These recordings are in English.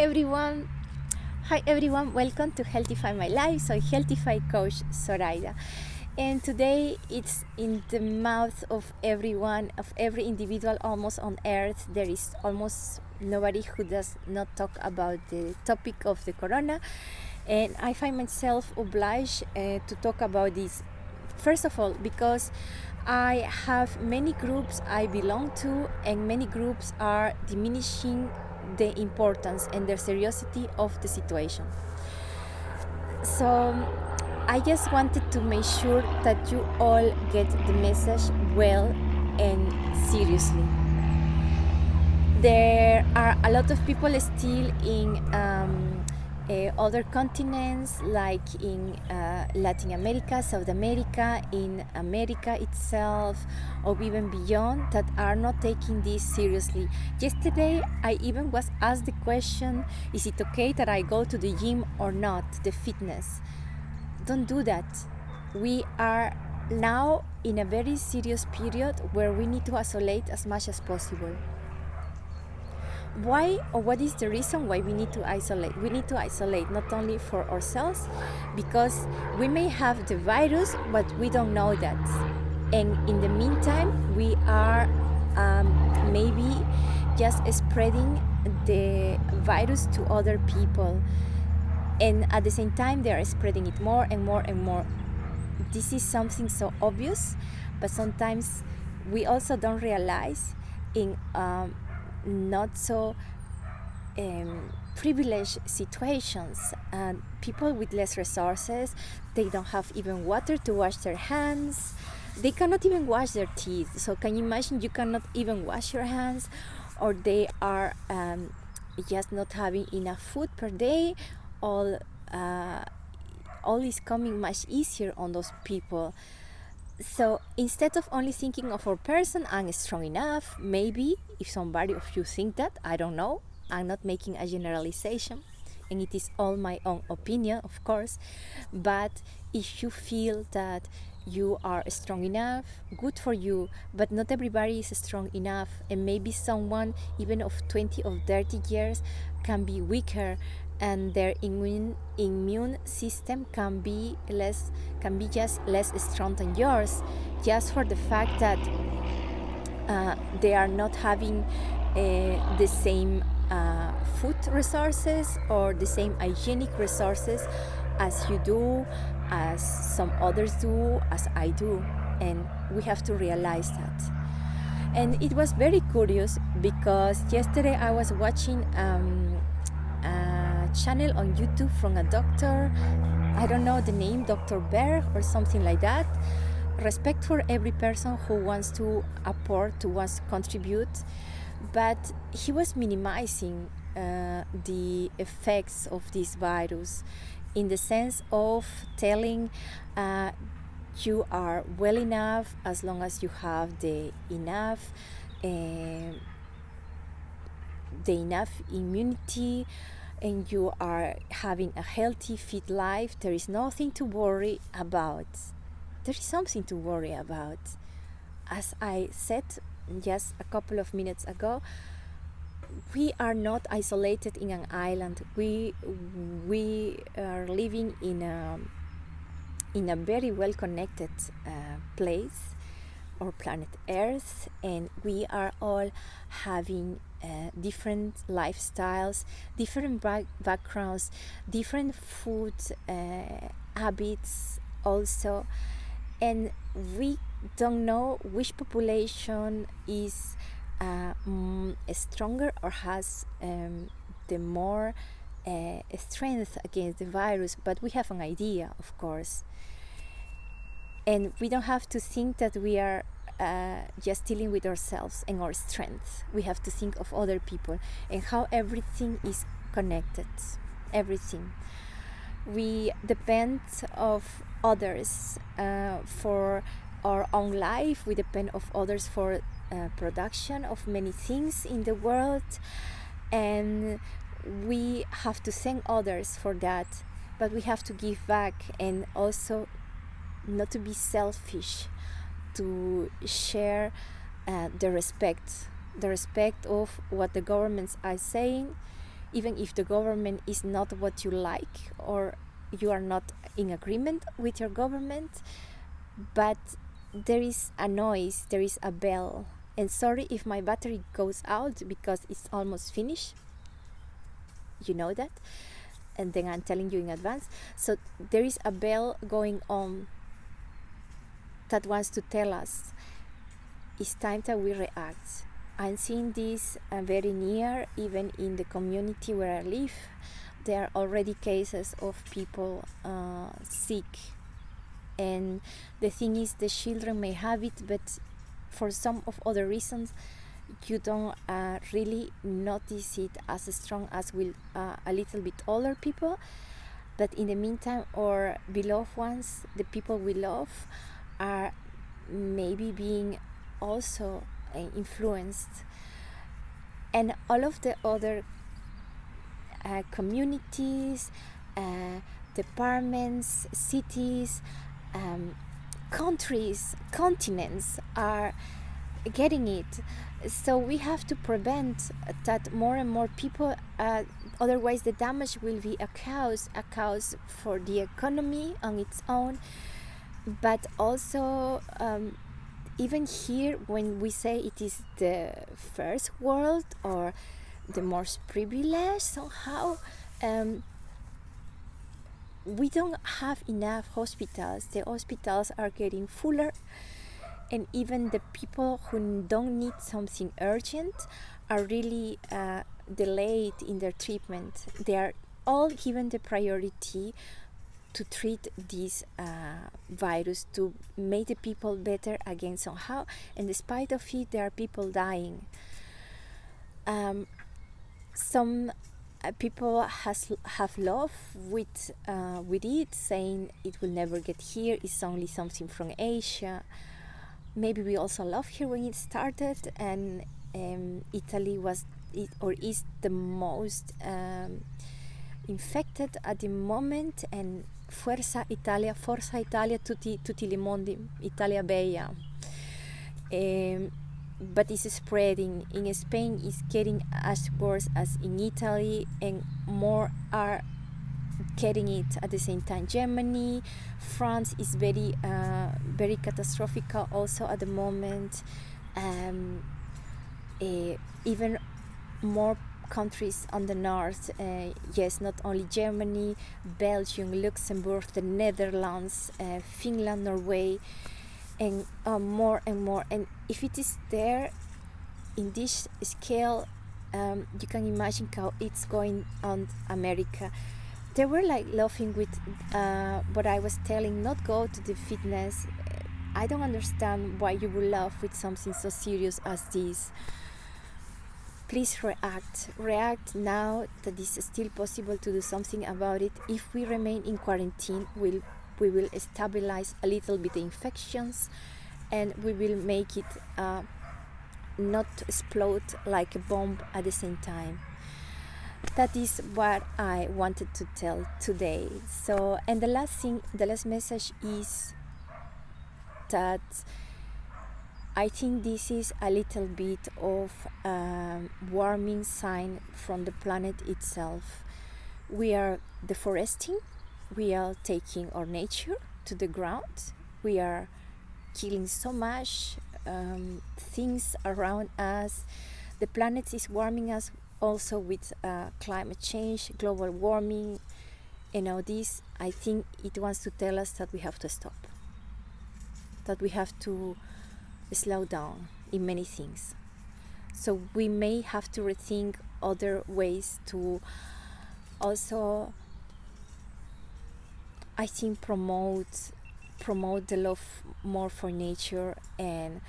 everyone. Hi everyone, welcome to Healthify My Life. Soy Healthify Coach Zoraida. And today it's in the mouth of everyone, of every individual almost on earth. There is almost nobody who does not talk about the topic of the corona. And I find myself obliged to talk about this. First of all, because I have many groups I belong to, and many groups are diminishing the importance and the seriousness of the situation. So I just wanted to make sure that you all get the message well and seriously. There are a lot of people still in other continents, like in Latin America, South America, in America itself, or even beyond, that are not taking this seriously. Yesterday, I even was asked the question, is it okay that I go to the gym or not, the fitness? Don't do that. We are now in a very serious period where we need to isolate as much as possible. Why, or what is the reason why we need to isolate? We need to isolate not only for ourselves, because we may have the virus, but we don't know that. And in the meantime, we are maybe just spreading the virus to other people. And at the same time, they are spreading it more and more and more. This is something so obvious, but sometimes we also don't realize in not so privileged situations, and people with less resources, they don't have even water to wash their hands, they cannot even wash their teeth. So can you imagine, you cannot even wash your hands, or they are just not having enough food per day. All is coming much easier on those people. So instead of only thinking of our person, I'm strong enough, maybe if somebody of you think that, I don't know, I'm not making a generalization, and it is all my own opinion, of course, but if you feel that you are strong enough, good for you, but not everybody is strong enough, and maybe someone even of 20 or 30 years can be weaker, and their immune system can be just less strong than yours, just for the fact that they are not having the same food resources or the same hygienic resources as you do, as some others do, as I do, and we have to realize that. And it was very curious because yesterday I was watching channel on YouTube from a doctor, I don't know the name, Dr. Berg or something like that. Respect for every person who wants to apport, who wants to contribute, but he was minimizing the effects of this virus, in the sense of telling you are well enough as long as you have the enough immunity, and you are having a healthy, fit life. There is nothing to worry about. There is something to worry about. As I said just a couple of minutes ago, we are not isolated in an island. We are living in a very well connected place, or planet Earth, and we are all having different lifestyles, different backgrounds, different food habits also, and we don't know which population is stronger or has the more strength against the virus, but we have an idea, of course. And we don't have to think that we are just dealing with ourselves and our strength. We have to think of other people and how everything is connected. Everything. We depend of others for our own life. We depend of others for production of many things in the world, and we have to thank others for that. But we have to give back, and also not to be selfish, to share the respect of what the governments are saying, even if the government is not what you like or you are not in agreement with your government, but there is a noise, there is a bell. And sorry if my battery goes out because it's almost finished, you know that, and then I'm telling you in advance. So there is a bell going on that wants to tell us it's time that we react. I'm seeing this very near, even in the community where I live. There are already cases of people sick, and the thing is, the children may have it, but for some of other reasons you don't really notice it as strong as will a little bit older people. But in the meantime, our beloved ones, the people we love, are maybe being also influenced. And all of the other communities, departments, cities, countries, continents are getting it. So we have to prevent that more and more people, otherwise the damage will be a cause for the economy on its own, but also even here, when we say it is the first world or the most privileged somehow, we don't have enough hospitals. The hospitals are getting fuller, and even the people who don't need something urgent are really delayed in their treatment. They are all given the priority to treat this virus, to make the people better again somehow, and despite of it, there are people dying. Some people have love with it, saying it will never get here, it's only something from Asia. Maybe we also love here when it started, and Italy was or is the most infected at the moment, and Forza Italia, tutti li mondi, Italia bella. But it's spreading. In Spain, it's getting as worse as in Italy, and more are getting it at the same time. Germany, France is very catastrophic also at the moment. Even more countries on the north, yes, not only Germany, Belgium, Luxembourg, the Netherlands, Finland, Norway, and more and more. And if it is there in this scale, you can imagine how it's going on America. They were like laughing with what I was telling, not go to the fitness. I don't understand why you would laugh with something so serious as this. Please react now that it's still possible to do something about it. If we remain in quarantine, we will stabilize a little bit the infections, and we will make it not explode like a bomb at the same time. That is what I wanted to tell today. So, and the last message is that I think this is a little bit of warming sign from the planet itself. We are deforesting, we are taking our nature to the ground, we are killing so much things around us. The planet is warming us also with climate change, global warming, and all this. I think it wants to tell us that we have to stop, that we have to slow down in many things. So we may have to rethink other ways to also, I think, promote the love more for nature, and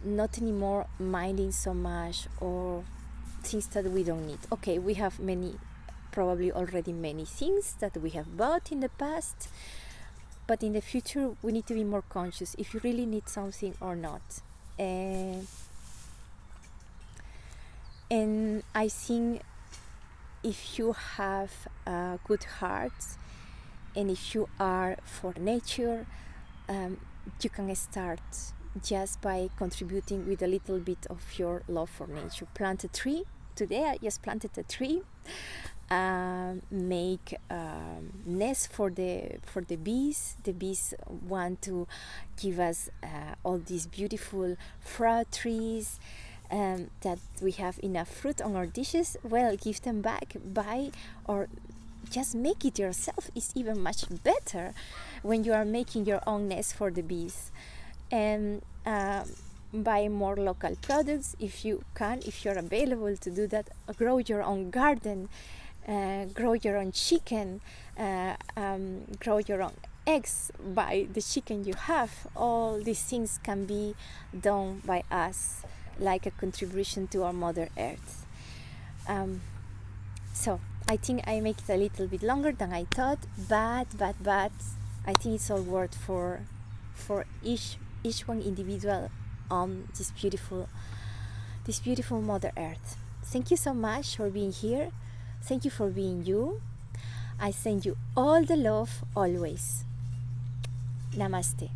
not anymore minding so much or things that we don't need. Okay, we have probably already many things that we have bought in the past, but in the future we need to be more conscious if you really need something or not. And I think if you have a good heart, and if you are for nature, you can start just by contributing with a little bit of your love for nature. Plant a tree today I just planted a tree, make nest for the bees. The bees want to give us all these beautiful fruit trees, that we have enough fruit on our dishes. Well, give them back, buy, or just make it yourself. Is even much better when you are making your own nest for the bees. And buy more local products if you can, if you're available to do that. Grow your own garden, grow your own chicken, grow your own eggs by the chicken you have. All these things can be done by us, like a contribution to our Mother Earth. So I think I make it a little bit longer than I thought, but I think it's all worth for each one individual on this beautiful Mother Earth. Thank you so much for being here. Thank you for being you. I send you all the love always. Namaste.